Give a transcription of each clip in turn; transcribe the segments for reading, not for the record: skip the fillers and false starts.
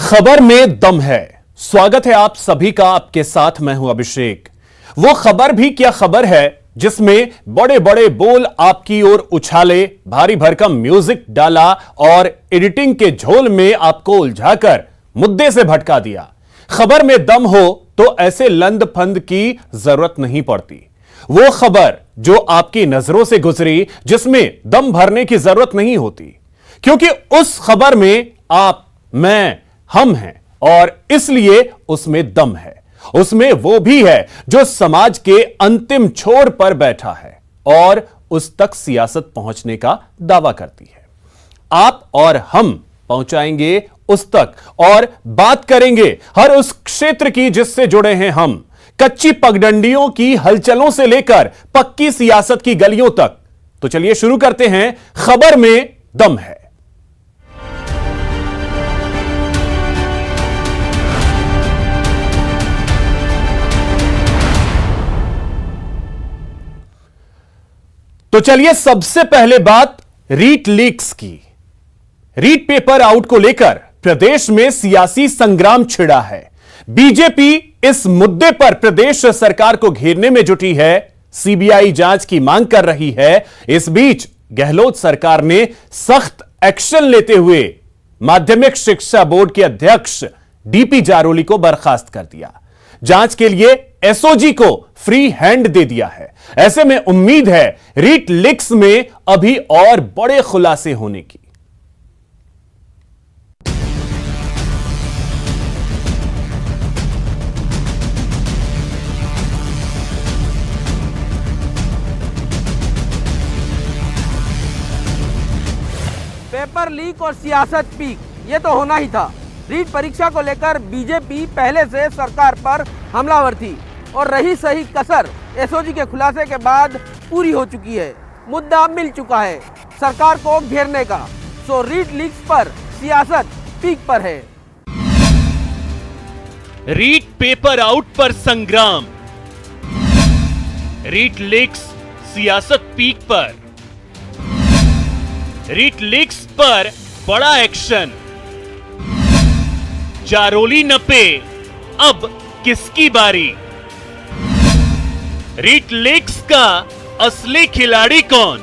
खबर में दम है। स्वागत है आप सभी का। आपके साथ मैं हूं अभिषेक। वो खबर भी क्या खबर है जिसमें बड़े बड़े बोल आपकी ओर उछाले, भारी भरकम म्यूजिक डाला और एडिटिंग के झोल में आपको उलझाकर मुद्दे से भटका दिया। खबर में दम हो तो ऐसे लंद फंद की जरूरत नहीं पड़ती। वो खबर जो आपकी नजरों से गुजरी जिसमें दम भरने की जरूरत नहीं होती, क्योंकि उस खबर में आप, मैं, हम हैं और इसलिए उसमें दम है। उसमें वो भी है जो समाज के अंतिम छोर पर बैठा है और उस तक सियासत पहुंचने का दावा करती है। आप और हम पहुंचाएंगे उस तक और बात करेंगे हर उस क्षेत्र की जिससे जुड़े हैं हम, कच्ची पगडंडियों की हलचलों से लेकर पक्की सियासत की गलियों तक। तो चलिए शुरू करते हैं। खबर में दम है। तो चलिए सबसे पहले बात रीट लीक्स की। रीट पेपर आउट को लेकर प्रदेश में सियासी संग्राम छिड़ा है। बीजेपी इस मुद्दे पर प्रदेश सरकार को घेरने में जुटी है, सीबीआई जांच की मांग कर रही है। इस बीच गहलोत सरकार ने सख्त एक्शन लेते हुए माध्यमिक शिक्षा बोर्ड के अध्यक्ष डीपी जारोली को बर्खास्त कर दिया। जांच के लिए एसओजी को फ्री हैंड दे दिया है। ऐसे में उम्मीद है रीट लीक्स में अभी और बड़े खुलासे होने की। पेपर लीक और सियासत पीक, ये तो होना ही था। रीट परीक्षा को लेकर बीजेपी पहले से सरकार पर हमलावर थी और रही सही कसर एसओजी के खुलासे के बाद पूरी हो चुकी है। मुद्दा मिल चुका है सरकार को घेरने का। सो रीट लीक्स पर सियासत पीक पर है। रीट पेपर आउट पर संग्राम, रीट लीक्स सियासत पीक पर। रीट लीक्स पर बड़ा एक्शन, जारोली नपे, अब किसकी बारी? रीट लीक्स का असली खिलाड़ी कौन?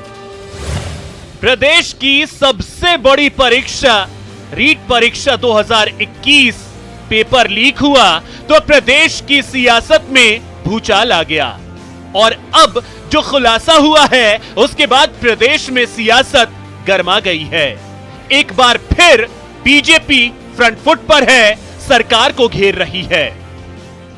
प्रदेश की सबसे बड़ी परीक्षा रीट परीक्षा 2021 पेपर लीक हुआ तो प्रदेश की सियासत में भूचाल आ गया और अब जो खुलासा हुआ है उसके बाद प्रदेश में सियासत गर्मा गई है। एक बार फिर बीजेपी फ्रंट फुट पर है, सरकार को घेर रही है।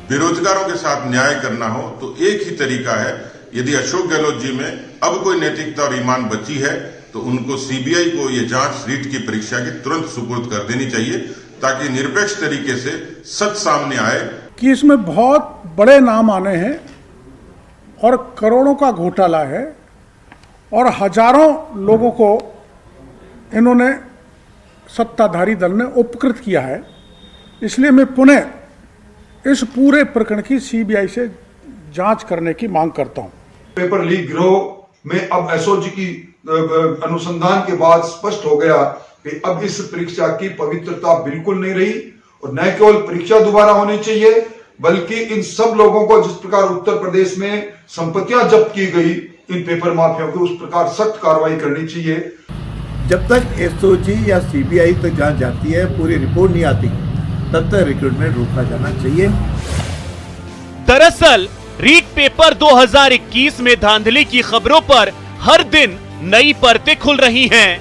बेरोजगारों के साथ न्याय करना हो तो एक ही तरीका है। यदि अशोक गहलोत जी में अब कोई नैतिकता और ईमान बची है तो उनको सीबीआई को ये जांच रीट की परीक्षा की तुरंत सुपुर्द कर देनी चाहिए, ताकि निरपेक्ष तरीके से सच सामने आए कि इसमें बहुत बड़े नाम आने हैं और करोड़ों का घोटाला है और हजारों लोगों को इन्होंने सत्ताधारी दल ने उपकृत किया है। इसलिए मैं पुनः इस पूरे प्रकरण की सीबीआई से जांच करने की मांग करता हूं। पेपर लीक गिरोह में अब एसओजी की अनुसंधान के बाद स्पष्ट हो गया कि अब इस परीक्षा की पवित्रता बिल्कुल नहीं रही और न केवल परीक्षा दोबारा होनी चाहिए बल्कि इन सब लोगों को जिस प्रकार उत्तर प्रदेश में संपत्तियां जब्त की गई इन पेपर माफियाओं की, उस प्रकार सख्त कार्रवाई करनी चाहिए। जब तक एसओजी या सीबीआई तक जांच जाती है, पूरी रिपोर्ट नहीं आती, तब तक रिक्रूटमेंट रोका जाना चाहिए। दरअसल रीट पेपर 2021 में धांधली की खबरों पर हर दिन नई परतें खुल रही हैं।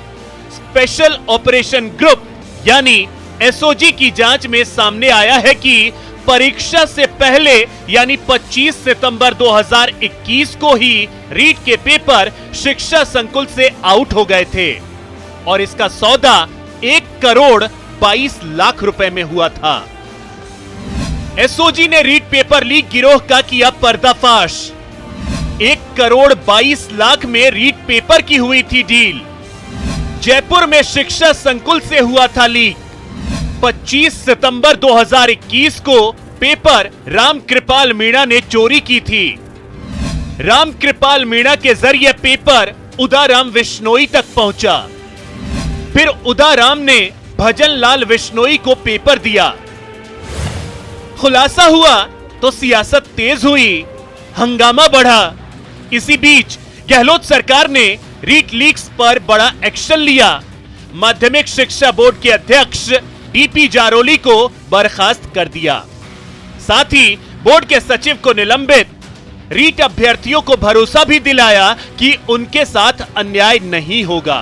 स्पेशल ऑपरेशन ग्रुप यानी एसओजी की जांच में सामने आया है कि परीक्षा से पहले यानी 25 सितंबर 2021 को ही रीट के पेपर शिक्षा संकुल से आउट हो गए थे और इसका सौदा 1,22,00,000 रुपए में हुआ था। एसओजी ने रीट पेपर लीक गिरोह का किया पर्दाफाश। 1,22,00,000 में रीट पेपर की हुई थी डील। जयपुर में शिक्षा संकुल से हुआ था लीक। 25 सितंबर 2021 को पेपर रामकृपाल मीणा ने चोरी की थी। रामकृपाल मीणा के जरिए पेपर उदाराम विश्नोई तक पहुंचा। फिर उदाराम ने भजन लाल विश्नोई को पेपर दिया। खुलासा हुआ तो सियासत तेज हुई, हंगामा बढ़ा। इसी बीच गहलोत सरकार ने रीट लीक्स पर बड़ा एक्शन लिया। माध्यमिक शिक्षा बोर्ड के अध्यक्ष डीपी जारोली को बर्खास्त कर दिया। साथ ही बोर्ड के सचिव को निलंबित। रीट अभ्यर्थियों को भरोसा भी दिलाया कि उनके साथ अन्याय नहीं होगा।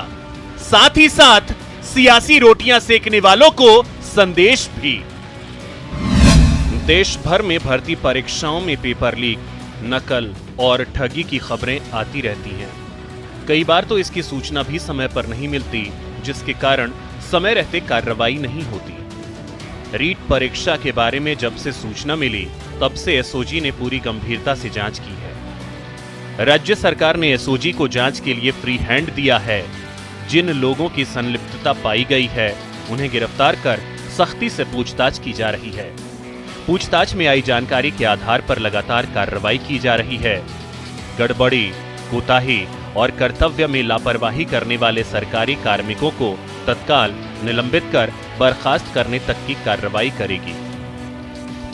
साथ ही साथ सियासी रोटियां सेकने वालों को संदेश भी। देश भर में भर्ती परीक्षाओं में पेपर लीक, नकल और ठगी की खबरें आती रहती हैं। कई बार तो इसकी सूचना भी समय पर नहीं मिलती, जिसके कारण समय रहते कार्रवाई नहीं होती। रीट परीक्षा के बारे में जब से सूचना मिली, तब से एसओजी ने पूरी गंभीरता से जांच की है। राज्य सरकार ने एसओजी को जांच के लिए फ्री हैंड दिया है। जिन लोगों की संलिप्तता पाई गई है, उन्हें गिरफ्तार कर सख्ती से पूछताछ की जा रही है। पूछताछ में आई जानकारी के आधार पर लगातार कार्रवाई की जा रही है। गड़बड़ी, कोताही और कर्तव्य में लापरवाही करने वाले सरकारी कार्मिकों को तत्काल निलंबित कर बर्खास्त करने तक की कार्रवाई करेगी।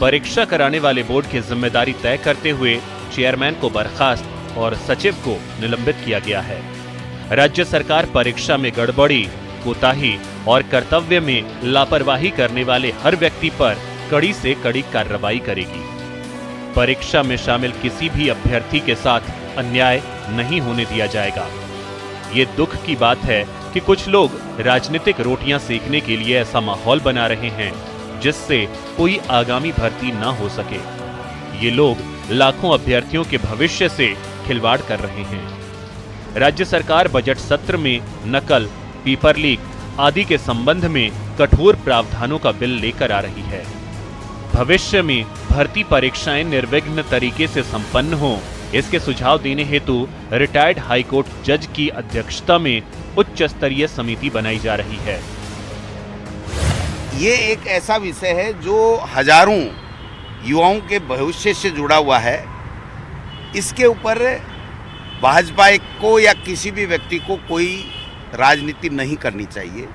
परीक्षा कराने वाले बोर्ड की जिम्मेदारी तय करते हुए चेयरमैन को बर्खास्त और सचिव को निलंबित किया गया है। राज्य सरकार परीक्षा में गड़बड़ी, कोताही और कर्तव्य में लापरवाही करने वाले हर व्यक्ति पर कड़ी से कड़ी कार्रवाई करेगी। परीक्षा में शामिल किसी भी अभ्यर्थी के साथ अन्याय नहीं होने दिया जाएगा। ये दुख की बात है कि कुछ लोग राजनीतिक रोटियां सेकने के लिए ऐसा माहौल बना रहे हैं जिससे कोई आगामी भर्ती ना हो सके। ये लोग लाखों अभ्यर्थियों के भविष्य से खिलवाड़ कर रहे हैं। राज्य सरकार बजट सत्र में नकल, पेपर लीक आदि के संबंध में कठोर प्रावधानों का बिल लेकर आ रही है। भविष्य में भर्ती परीक्षाएं निर्विघ्न तरीके से संपन्न हों, इसके सुझाव देने हेतु रिटायर्ड हाईकोर्ट जज की अध्यक्षता में उच्च स्तरीय समिति बनाई जा रही है। ये एक ऐसा विषय है जो हजारों युवाओं के भविष्य से जुड़ा हुआ है। इसके ऊपर भाजपा को या किसी भी व्यक्ति को कोई राजनीति नहीं करनी चाहिए।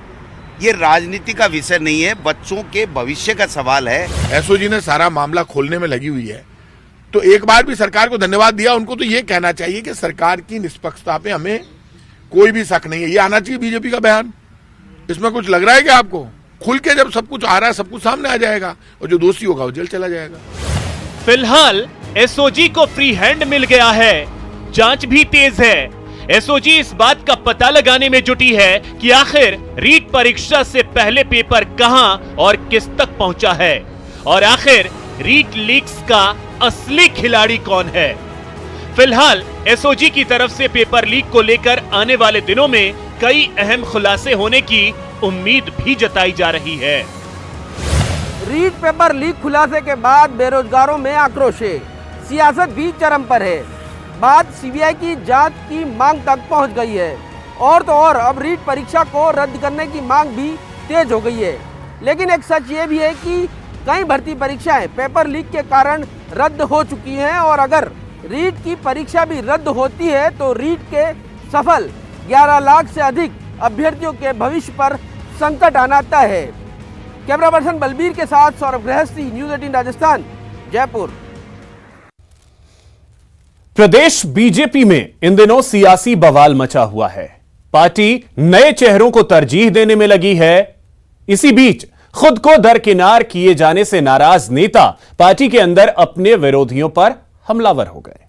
ये राजनीति का विषय नहीं है, बच्चों के भविष्य का सवाल है। एसओजी ने सारा मामला खोलने में लगी हुई है, तो एक बार भी सरकार को धन्यवाद दिया। उनको तो ये कहना चाहिए कि सरकार की निष्पक्षता पे हमें कोई भी शक नहीं है। ये आना चाहिए बीजेपी का बयान। इसमें कुछ लग रहा है क्या आपको? खुल के जब सब कुछ आ रहा है, सब कुछ सामने आ जाएगा और जो दोषी होगा वो जेल चला जाएगा। फिलहाल एसओजी को फ्री हैंड मिल गया है, जांच भी तेज है। एसओजी इस बात का पता लगाने में जुटी है कि आखिर रीट परीक्षा से पहले पेपर कहां और किस तक पहुंचा है, और आखिर रीट लीक्स का असली खिलाड़ी कौन है। फिलहाल एसओजी की तरफ से पेपर लीक को लेकर आने वाले दिनों में कई अहम खुलासे होने की उम्मीद भी जताई जा रही है। रीट पेपर लीक खुलासे के बाद बेरोजगारों में आक्रोश है, सियासत भी चरम पर है। बात सीबीआई की जांच की मांग तक पहुंच गई है, और तो और अब रीट परीक्षा को रद्द करने की मांग भी तेज हो गई है। लेकिन एक सच ये भी है कि कई भर्ती परीक्षाएं पेपर लीक के कारण रद्द हो चुकी हैं, और अगर रीट की परीक्षा भी रद्द होती है तो रीट के सफल 11 लाख से अधिक अभ्यर्थियों के भविष्य पर संकट आना तय है। कैमरा पर्सन बलबीर के साथ सौरभ गृहस्थी, न्यूज़ 18 राजस्थान, जयपुर। प्रदेश बीजेपी में इन दिनों सियासी बवाल मचा हुआ है। पार्टी नए चेहरों को तरजीह देने में लगी है। इसी बीच खुद को दरकिनार किए जाने से नाराज नेता पार्टी के अंदर अपने विरोधियों पर हमलावर हो गए।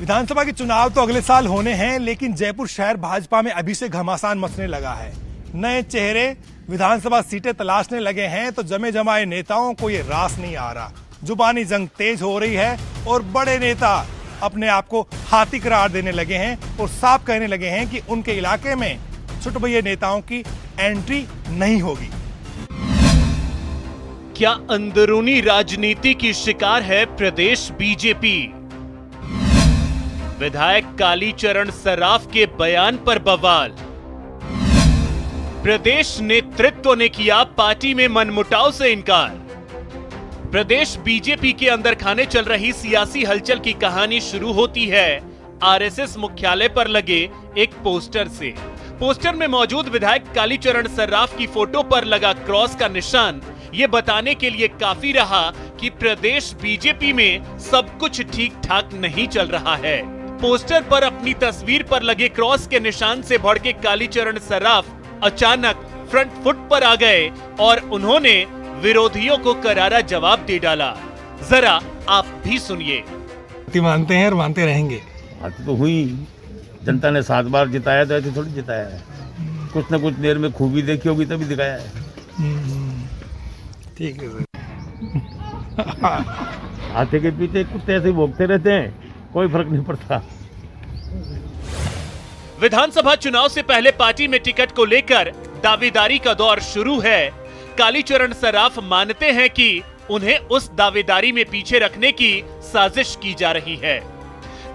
विधानसभा के चुनाव तो अगले साल होने हैं, लेकिन जयपुर शहर भाजपा में अभी से घमासान मचने लगा है। नए चेहरे विधानसभा सीटें तलाशने लगे हैं तो जमे जमाए नेताओं को ये रास नहीं आ रहा। जुबानी जंग तेज हो रही है और बड़े नेता अपने आप को हाथी करार देने लगे हैं और साफ कहने लगे हैं कि उनके इलाके में छुटभैये नेताओं की एंट्री नहीं होगी। क्या अंदरूनी राजनीति की शिकार है प्रदेश बीजेपी? विधायक कालीचरण सराफ के बयान पर बवाल। प्रदेश नेतृत्व ने किया पार्टी में मनमुटाव से इनकार। प्रदेश बीजेपी के अंदर खाने चल रही सियासी हलचल की कहानी शुरू होती है आरएसएस मुख्यालय पर लगे एक पोस्टर से। पोस्टर में मौजूद विधायक कालीचरण सर्राफ की फोटो पर लगा क्रॉस का निशान ये बताने के लिए काफी रहा कि प्रदेश बीजेपी में सब कुछ ठीक ठाक नहीं चल रहा है। पोस्टर पर अपनी तस्वीर पर लगे क्रॉस के निशान से भड़के कालीचरण सर्राफ अचानक फ्रंट फुट पर आ गए और उन्होंने विरोधियों को करारा जवाब दे डाला। जरा आप भी सुनिए। मानते हैं और मानते रहेंगे। बात तो हुई, जनता ने 7 बार जिताया तो ऐसे थोड़ी जिताया है, कुछ न कुछ देर में खूबी देखी होगी तभी दिखाया है। ठीक है सर। हाथी के पीछे कुत्ते ऐसे भोगते रहते हैं, कोई फर्क नहीं पड़ता। विधानसभा चुनाव से पहले पार्टी में टिकट को लेकर दावेदारी का दौर शुरू है। कालीचरण सर्राफ मानते हैं कि उन्हें उस दावेदारी में पीछे रखने की साजिश की जा रही है,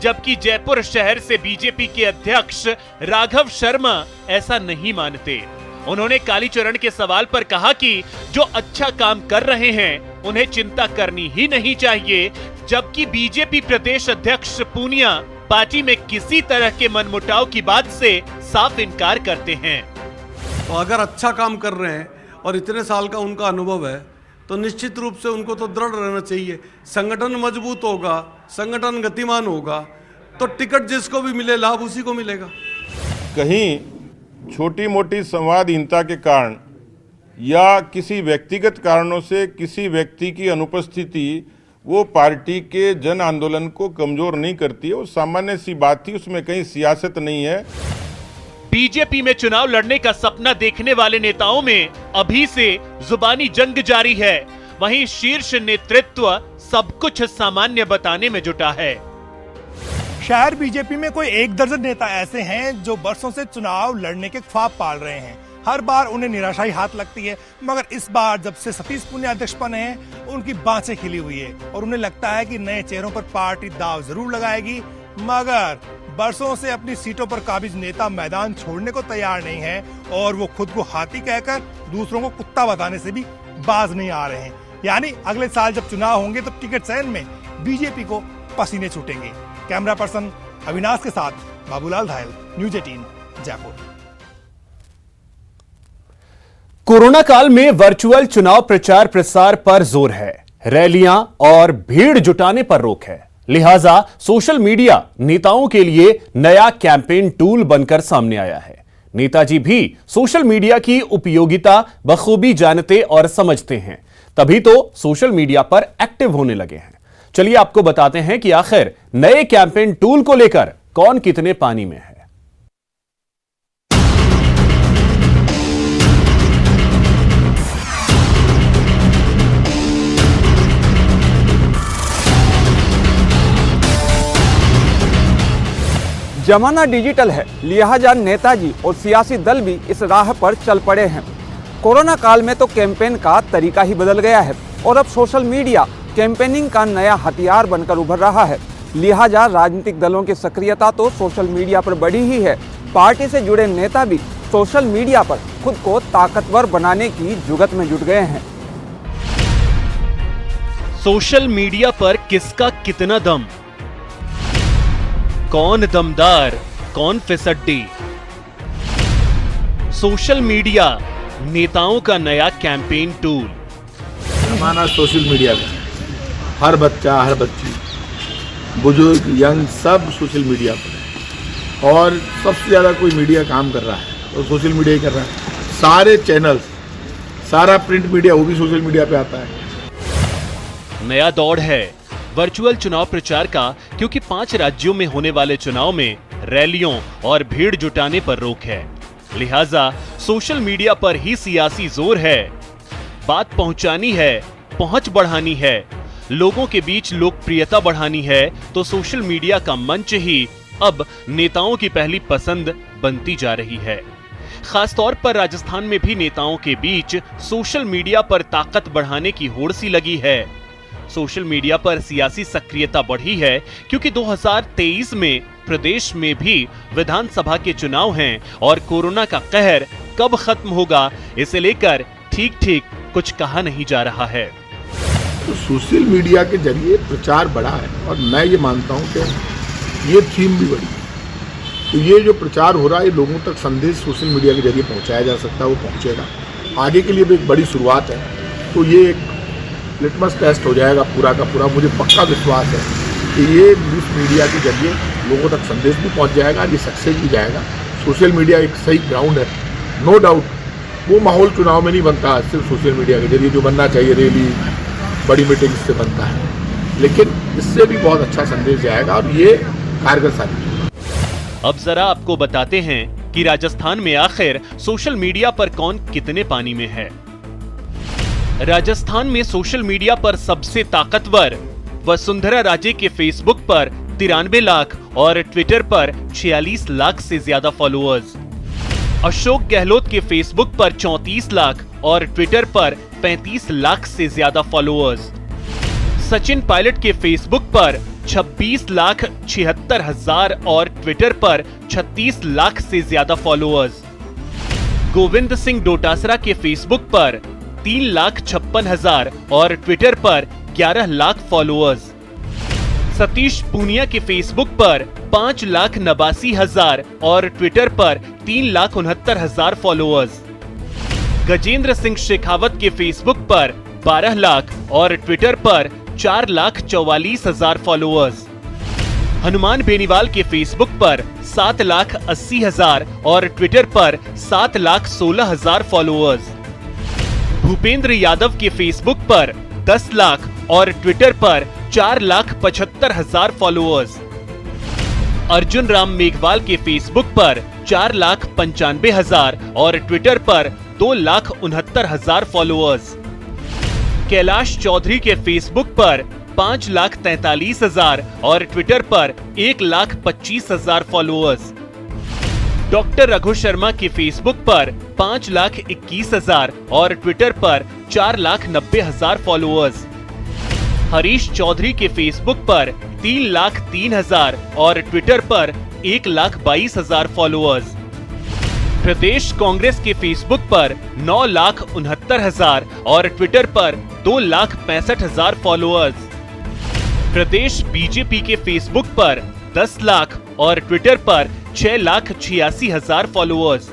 जबकि जयपुर शहर से बीजेपी के अध्यक्ष राघव शर्मा ऐसा नहीं मानते। उन्होंने कालीचरण के सवाल पर कहा कि जो अच्छा काम कर रहे हैं उन्हें चिंता करनी ही नहीं चाहिए, जबकि बीजेपी प्रदेश अध्यक्ष पूनिया पार्टी में किसी तरह के मनमुटाव की बात से साफ इनकार करते हैं। तो अगर अच्छा काम कर रहे हैं और इतने साल का उनका अनुभव है तो निश्चित रूप से उनको तो दृढ़ रहना चाहिए। संगठन मजबूत होगा, संगठन गतिमान होगा तो टिकट जिसको भी मिले लाभ उसी को मिलेगा। कहीं छोटी मोटी संवादहीनता के कारण या किसी व्यक्तिगत कारणों से किसी व्यक्ति की अनुपस्थिति वो पार्टी के जन आंदोलन को कमजोर नहीं करती है। वो सामान्य सी बात थी, उसमें कहीं सियासत नहीं है। बीजेपी में चुनाव लड़ने का सपना देखने वाले नेताओं में अभी से जुबानी जंग जारी है, वहीं शीर्ष नेतृत्व सब कुछ सामान्य बताने में जुटा है। शहर बीजेपी में कोई 1 दर्जन नेता ऐसे हैं जो बरसों से चुनाव लड़ने के ख्वाब पाल रहे हैं। हर बार उन्हें निराशा ही हाथ लगती है, मगर इस बार जब से सतीश पूनिया अध्यक्ष बने हैं उनकी बाँछें खिली हुई है और उन्हें लगता है कि नए चेहरों पर पार्टी दाव जरूर लगाएगी। मगर बरसों से अपनी सीटों पर काबिज नेता मैदान छोड़ने को तैयार नहीं है और वो खुद को हाथी कहकर दूसरों को कुत्ता बताने से भी बाज नहीं आ रहे हैं। यानी अगले साल जब चुनाव होंगे तो टिकट चयन में बीजेपी को पसीने छूटेंगे। कैमरा पर्सन अविनाश के साथ बाबूलाल धायल, न्यूज 18 जयपुर। कोरोना काल में वर्चुअल चुनाव प्रचार प्रसार पर जोर है, रैलियां और भीड़ जुटाने पर रोक है। लिहाजा सोशल मीडिया नेताओं के लिए नया कैंपेन टूल बनकर सामने आया है। नेताजी भी सोशल मीडिया की उपयोगिता बखूबी जानते और समझते हैं, तभी तो सोशल मीडिया पर एक्टिव होने लगे हैं। चलिए आपको बताते हैं कि आखिर नए कैंपेन टूल को लेकर कौन कितने पानी में है। जमाना डिजिटल है, लिहाजा नेताजी और सियासी दल भी इस राह पर चल पड़े हैं। कोरोना काल में तो कैंपेन का तरीका ही बदल गया है और अब सोशल मीडिया कैंपेनिंग का नया हथियार बनकर उभर रहा है। लिहाजा राजनीतिक दलों की सक्रियता तो सोशल मीडिया पर बढ़ी ही है। पार्टी से जुड़े नेता भी सोशल मीडिया पर खुद को ताकतवर बनाने की जुगत में जुट गए हैं। सोशल मीडिया पर किसका कितना दम, कौन दमदार कौन फिसड्डी। सोशल मीडिया नेताओं का नया कैंपेन टूल। जमाना सोशल मीडिया का, हर बच्चा हर बच्ची बुजुर्ग यंग सब सोशल मीडिया पर है और सबसे ज़्यादा कोई मीडिया काम कर रहा है तो सोशल मीडिया ही कर रहा है। सारे चैनल्स, सारा प्रिंट मीडिया वो भी सोशल मीडिया पे आता है। नया दौर है वर्चुअल चुनाव प्रचार का, क्योंकि 5 राज्यों में होने वाले चुनाव में रैलियों और भीड़ जुटाने पर रोक है। लिहाजा सोशल मीडिया पर ही सियासी जोर है। बात पहुंचानी है, पहुंच बढ़ानी है, लोगों के बीच लोकप्रियता बढ़ानी है तो सोशल मीडिया का मंच ही अब नेताओं की पहली पसंद बनती जा रही है। खासतौर पर राजस्थान में भी नेताओं के बीच सोशल मीडिया पर ताकत बढ़ाने की होड़ सी लगी है। सोशल मीडिया पर सियासी सक्रियता बढ़ी है क्योंकि 2023 में प्रदेश में भी विधानसभा के चुनाव हैं और कोरोना का कहर कब खत्म होगा इसे लेकर ठीक ठीक कुछ कहा नहीं जा रहा है। तो सोशल मीडिया के जरिए प्रचार बढ़ा है और मैं ये मानता हूँ कि ये थीम भी बड़ी है। तो ये जो प्रचार हो रहा है, लोगों तक संदेश सोशल मीडिया के जरिए पहुँचाया जा सकता है, वो पहुँचेगा। आगे के लिए भी एक बड़ी शुरुआत है, तो ये एक लिटमस टेस्ट हो जाएगा पूरा का पूरा। मुझे पक्का विश्वास है कि ये न्यूज़ मीडिया के जरिए लोगों तक संदेश भी पहुँच जाएगा, ये सक्सेस भी जाएगा। सोशल मीडिया एक सही ग्राउंड है, नो डाउट। वो माहौल चुनाव में नहीं बनता सिर्फ सोशल मीडिया के जरिए, जो बनना चाहिए रैली बड़ी मीटिंग से बनता है, लेकिन इससे भी बहुत अच्छा संदेश जाएगा और ये कारगर साबित होगा। अब जरा आपको बताते हैं कि राजस्थान में आखिर सोशल मीडिया पर कौन कितने पानी में है। राजस्थान में सोशल मीडिया पर सबसे ताकतवर वसुंधरा राजे के फेसबुक पर 93 लाख और ट्विटर पर 46 लाख से ज्यादा फॉलोअर्स। अशोक गहलोत के फेसबुक पर 34 लाख और ट्विटर पर 35 लाख से ज्यादा फॉलोअर्स। सचिन पायलट के फेसबुक पर 26,76,000 और ट्विटर पर 36 लाख से ज्यादा फॉलोअर्स। गोविंद सिंह डोटासरा के फेसबुक पर 3,56,000 और ट्विटर पर 11 लाख फॉलोअर्स। सतीश पूनिया के फेसबुक पर 5,89,000 और ट्विटर पर 3,69,000 फॉलोअर्स। गजेंद्र सिंह शेखावत के फेसबुक पर 12 लाख और ट्विटर पर 4,44,000 फॉलोअर्स। हनुमान बेनीवाल के फेसबुक पर 7,80,000 और ट्विटर पर 7,16,000 फॉलोअर्स। भूपेंद्र यादव के फेसबुक पर 10 लाख और ट्विटर पर 4,75,000 फॉलोअर्स। अर्जुन राम मेघवाल के फेसबुक पर 4,95,000 और ट्विटर पर 2,69,000 फॉलोअर्स। कैलाश चौधरी के फेसबुक पर 5,43,000 और ट्विटर पर 1,25,000 फॉलोअर्स। डॉक्टर रघु शर्मा के फेसबुक पर 5,21,000 और ट्विटर पर 4,90,000 फॉलोअर्स। हरीश चौधरी के फेसबुक पर 3,03,000 और ट्विटर पर 1,22,000 फॉलोअर्स। प्रदेश कांग्रेस के फेसबुक पर 9,69,000 और ट्विटर पर 2,65,000 फॉलोअर्स। प्रदेश बीजेपी के फेसबुक पर 10 लाख और ट्विटर पर 6,86,000 फॉलोअर्स।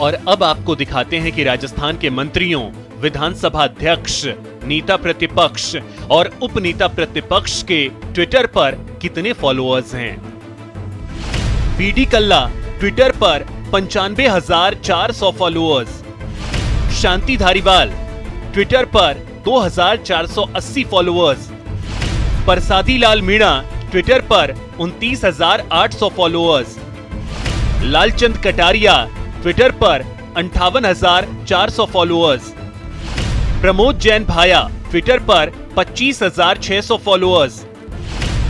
और अब आपको दिखाते हैं कि राजस्थान के मंत्रियों, विधानसभा अध्यक्ष, नेता प्रतिपक्ष और उप नेता प्रतिपक्ष के ट्विटर पर कितने फॉलोअर्स हैं। बीडी कल्ला ट्विटर पर 95,400 फॉलोअर्स। शांति धारीवाल ट्विटर पर 2,480 फॉलोअर्स। परसादी लाल मीणा ट्विटर पर 29,800 फॉलोअर्स। लालचंद कटारिया ट्विटर पर 58,400 फॉलोअर्स। प्रमोद जैन भाया ट्विटर पर 25,600 फॉलोअर्स।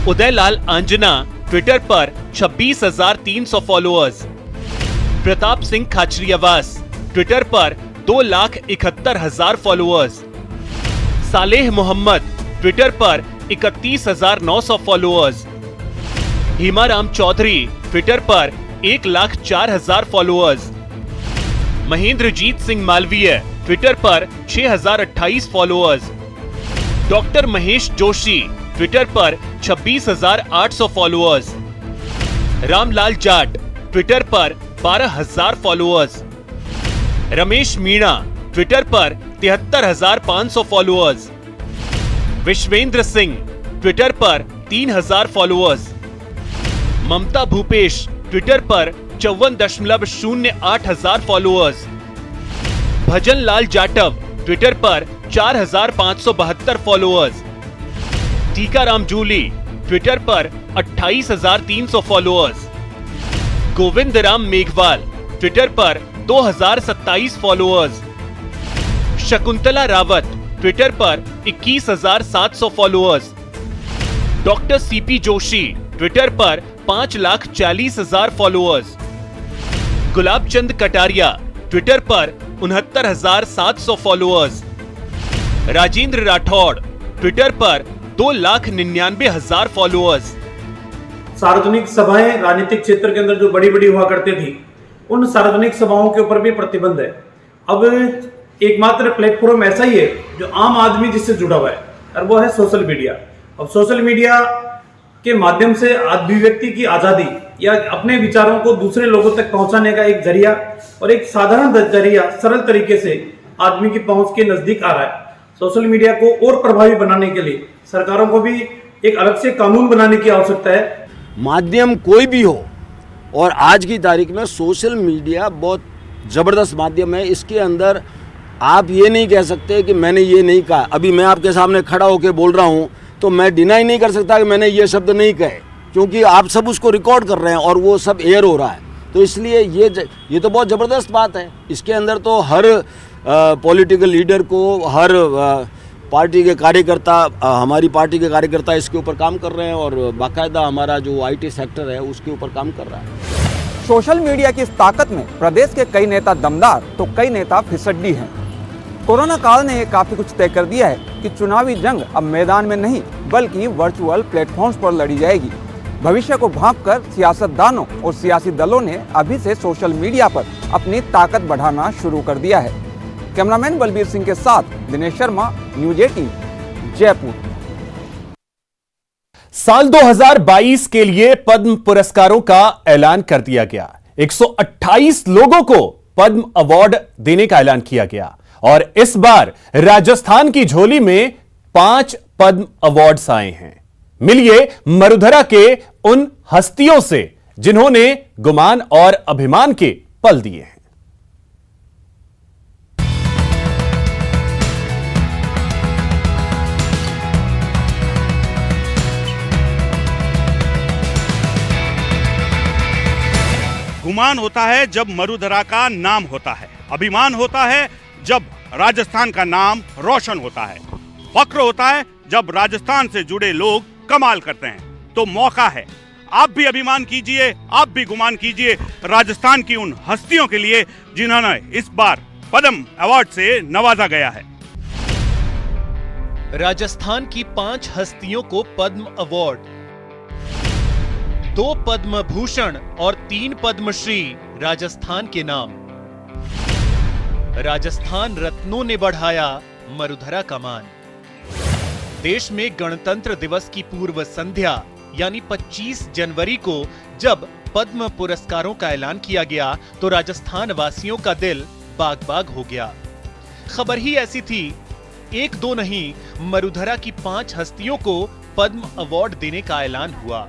उदय लाल आंजना ट्विटर पर 26,300 फॉलोअर्स। प्रताप सिंह खाचरियावास ट्विटर पर 2,71,000 फॉलोअर्स। सालेह मोहम्मद ट्विटर पर 31,900 फॉलोअर्स। हिमाराम चौधरी ट्विटर पर 1,04,000 फॉलोअर्स। महेंद्रजीत सिंह मालवीय ट्विटर पर 6,028 followers. Doctor Mahesh Joshi Twitter पर 26,800 फॉलोअर्स। रामलाल जाट ट्विटर पर 12,000 फॉलोअर्स। रमेश मीणा ट्विटर पर 73,500 फॉलोअर्स। विश्वेंद्र सिंह ट्विटर पर 3,000 फॉलोअर्स। ममता भूपेश ट्विटर पर 54,08,000 फॉलोअर्स। भजन लाल जाटव ट्विटर पर 4,572 फॉलोअर्स। टीकाराम जूली ट्विटर पर 28,300 फॉलोअर्स। गोविंद राम मेघवाल ट्विटर पर 2,027 फॉलोअर्स। शकुंतला रावत ट्विटर पर 21,700 followers. Doctor CP Joshi Twitter पर 5,40,000 फॉलोअर्स। गुलाबचंद कटारिया ट्विटर पर 69,700 फॉलोअर्स। राजेंद्र राठौड़ ट्विटर पर 2,99,000 फॉलोअर्स। सार्वजनिक सभाएं राजनीतिक क्षेत्र के अंदर जो बड़ी बड़ी हुआ करती थी, उन सार्वजनिक सभाओं के ऊपर भी प्रतिबंध है। अब एकमात्र प्लेटफॉर्म ऐसा ही है जो आम आदमी जिससे जुड़ा हुआ है, और वो है सोशल मीडिया। अब सोशल मीडिया के माध्यम से अभिव्यक्ति की आजादी या अपने विचारों को दूसरे लोगों तक पहुंचाने का एक जरिया और एक साधारण जरिया सरल तरीके से आदमी की पहुंच के नजदीक आ रहा है। सोशल मीडिया को और प्रभावी बनाने के लिए सरकारों को भी एक अलग से कानून बनाने की आवश्यकता है। माध्यम कोई भी हो, और आज की तारीख में सोशल मीडिया बहुत ज़बरदस्त माध्यम है। इसके अंदर आप ये नहीं कह सकते कि मैंने ये नहीं कहा। अभी मैं आपके सामने खड़ा होकर बोल रहा हूँ तो मैं डिनाई नहीं कर सकता कि मैंने ये शब्द नहीं कहे, क्योंकि आप सब उसको रिकॉर्ड कर रहे हैं और वो सब एयर हो रहा है। तो इसलिए ये तो बहुत ज़बरदस्त बात है। इसके अंदर तो हर पॉलिटिकल लीडर को, हर पार्टी के कार्यकर्ता, हमारी पार्टी के कार्यकर्ता इसके ऊपर काम कर रहे हैं, और बाकायदा हमारा जो IT सेक्टर है उसके ऊपर काम कर रहा है। सोशल मीडिया की इस ताकत में प्रदेश के कई नेता दमदार तो कई नेता फिसड्डी हैं। कोरोना काल ने काफ़ी कुछ तय कर दिया है कि चुनावी जंग अब मैदान में नहीं बल्कि वर्चुअल प्लेटफॉर्म्स पर लड़ी जाएगी। भविष्य को भांपकर सियासतदानों और सियासी दलों ने अभी से सोशल मीडिया पर अपनी ताकत बढ़ाना शुरू कर दिया है। कैमरामैन बलबीर सिंह के साथ दिनेश शर्मा, न्यूज़ 18, जयपुर। साल 2022 के लिए पद्म पुरस्कारों का ऐलान कर दिया गया। 128 लोगों को पद्म अवार्ड देने का ऐलान किया गया, और इस बार राजस्थान की झोली में 5 पद्म अवार्ड्स आए हैं। मिलिए मरुधरा के उन हस्तियों से जिन्होंने गुमान और अभिमान के पल दिए हैं। गुमान होता है जब मरुधरा का नाम होता है, अभिमान होता है जब राजस्थान का नाम रोशन होता है, फक्र होता है जब राजस्थान से जुड़े लोग कमाल करते हैं। तो मौका है, आप भी अभिमान कीजिए, आप भी गुमान कीजिए राजस्थान की उन हस्तियों के लिए जिन्होंने इस बार पद्म अवार्ड से नवाजा गया है। राजस्थान की 5 हस्तियों को पद्म अवार्ड, 2 पद्म भूषण और 3 पद्मश्री राजस्थान के नाम। राजस्थान रत्नों ने बढ़ाया मरुधरा का मान। देश में गणतंत्र दिवस की पूर्व संध्या यानी 25 जनवरी को जब पद्म पुरस्कारों का ऐलान किया गया तो राजस्थान वासियों का दिल बाग बाग हो गया। खबर ही ऐसी थी, 1-2 नहीं, मरुधरा की 5 हस्तियों को पद्म अवार्ड देने का ऐलान हुआ।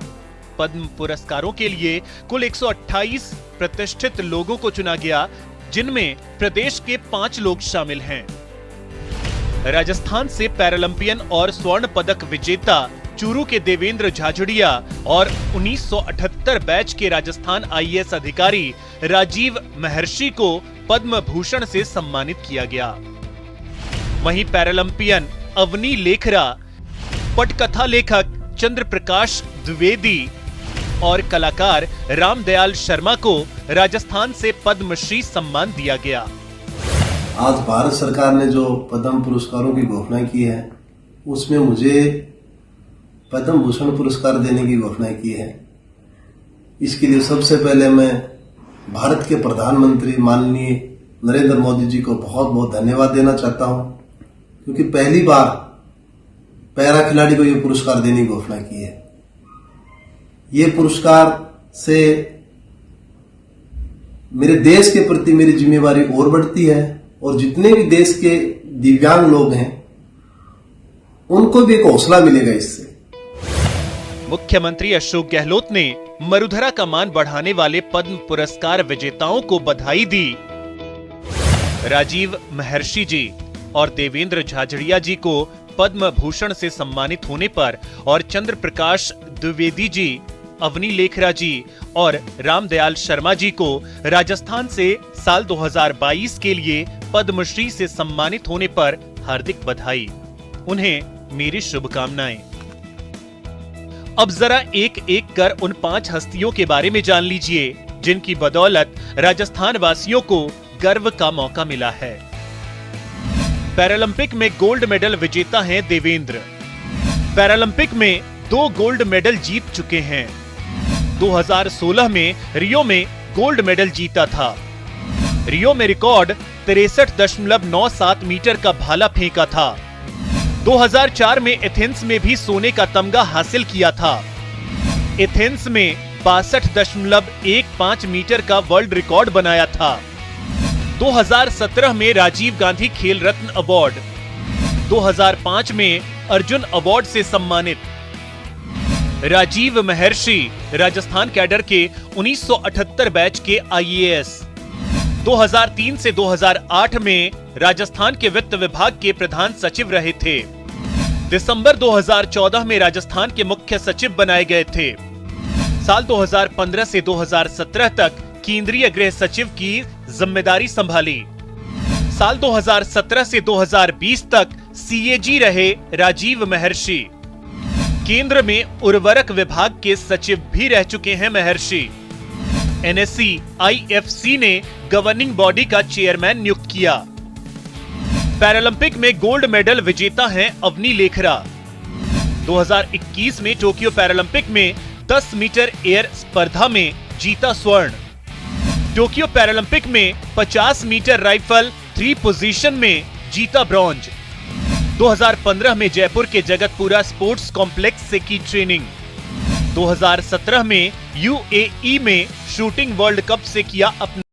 पद्म पुरस्कारों के लिए कुल 128 प्रतिष्ठित लोगों को चुना गया, जिनमें प्रदेश के 5 लोग शामिल हैं। राजस्थान से पैरालंपियन और स्वर्ण पदक विजेता चूरू के देवेंद्र झाझड़िया और 1978 बैच के राजस्थान IAS अधिकारी राजीव महर्षि को पद्म भूषण से सम्मानित किया गया। वहीं पैरालंपियन अवनी लेखरा, पटकथा लेखक चंद्र प्रकाश द्विवेदी और कलाकार रामदयाल शर्मा को राजस्थान से पद्मश्री सम्मान दिया गया। आज भारत सरकार ने जो पद्म पुरस्कारों की घोषणा की है उसमें मुझे पद्म भूषण पुरस्कार देने की घोषणा की है। इसके लिए सबसे पहले मैं भारत के प्रधानमंत्री माननीय नरेंद्र मोदी जी को बहुत बहुत धन्यवाद देना चाहता हूं, क्योंकि पहली बार पैरा खिलाड़ी को यह पुरस्कार देने की घोषणा की है। ये पुरस्कार से मेरे देश के प्रति मेरी जिम्मेवारी और बढ़ती है, और जितने भी देश के दिव्यांग लोग हैं उनको भी एक हौसला मिलेगा इससे। मुख्यमंत्री अशोक गहलोत ने मरुधरा का मान बढ़ाने वाले पद्म पुरस्कार विजेताओं को बधाई दी। राजीव महर्षि जी और देवेंद्र झाझड़िया जी को पद्म भूषण से सम्मानित होने पर और चंद्र प्रकाश द्विवेदी जी, अवनी लेखरा जी और रामदयाल शर्मा जी को राजस्थान से साल 2022 के लिए पद्मश्री से सम्मानित होने पर हार्दिक बधाई। उन्हें मेरी शुभकामनाएं। अब जरा एक एक कर उन 5 हस्तियों के बारे में जान लीजिए जिनकी बदौलत राजस्थान वासियों को गर्व का मौका मिला है। पैरालंपिक में गोल्ड मेडल विजेता हैं देवेंद्र। पैरालंपिक में 2 गोल्ड मेडल जीत चुके हैं। 2016 में रियो में गोल्ड मेडल जीता था। रियो में रिकॉर्ड 63.97 मीटर का भाला फेंका था। 2004 में एथेंस में भी सोने का तमगा हासिल किया था। एथेंस में 62.15 मीटर का वर्ल्ड रिकॉर्ड बनाया था। 2017 में राजीव गांधी खेल रत्न अवार्ड, 2005 में अर्जुन अवार्ड से सम्मानित। राजीव महर्षि राजस्थान कैडर के 1978 बैच के IAS, 2003 से 2008 में राजस्थान के वित्त विभाग के प्रधान सचिव रहे थे। दिसंबर 2014 में राजस्थान के मुख्य सचिव बनाए गए थे। साल 2015 से 2017 तक केंद्रीय गृह सचिव की जिम्मेदारी संभाली। साल 2017 से 2020 तक CAG रहे राजीव महर्षि। केंद्र में उर्वरक विभाग के सचिव भी रह चुके हैं महर्षि। NSE IFC ने गवर्निंग बॉडी का चेयरमैन नियुक्त किया। पैरालंपिक में गोल्ड मेडल विजेता हैं अवनी लेखरा। 2021 में टोक्यो पैरालंपिक में 10 मीटर एयर स्पर्धा में जीता स्वर्ण। टोक्यो पैरालंपिक में 50 मीटर राइफल 3 पोजीशन में जीता ब्रॉन्ज। 2015 में जयपुर के जगतपुरा स्पोर्ट्स कॉम्प्लेक्स से की ट्रेनिंग। 2017 में UAE में शूटिंग वर्ल्ड कप से किया अपना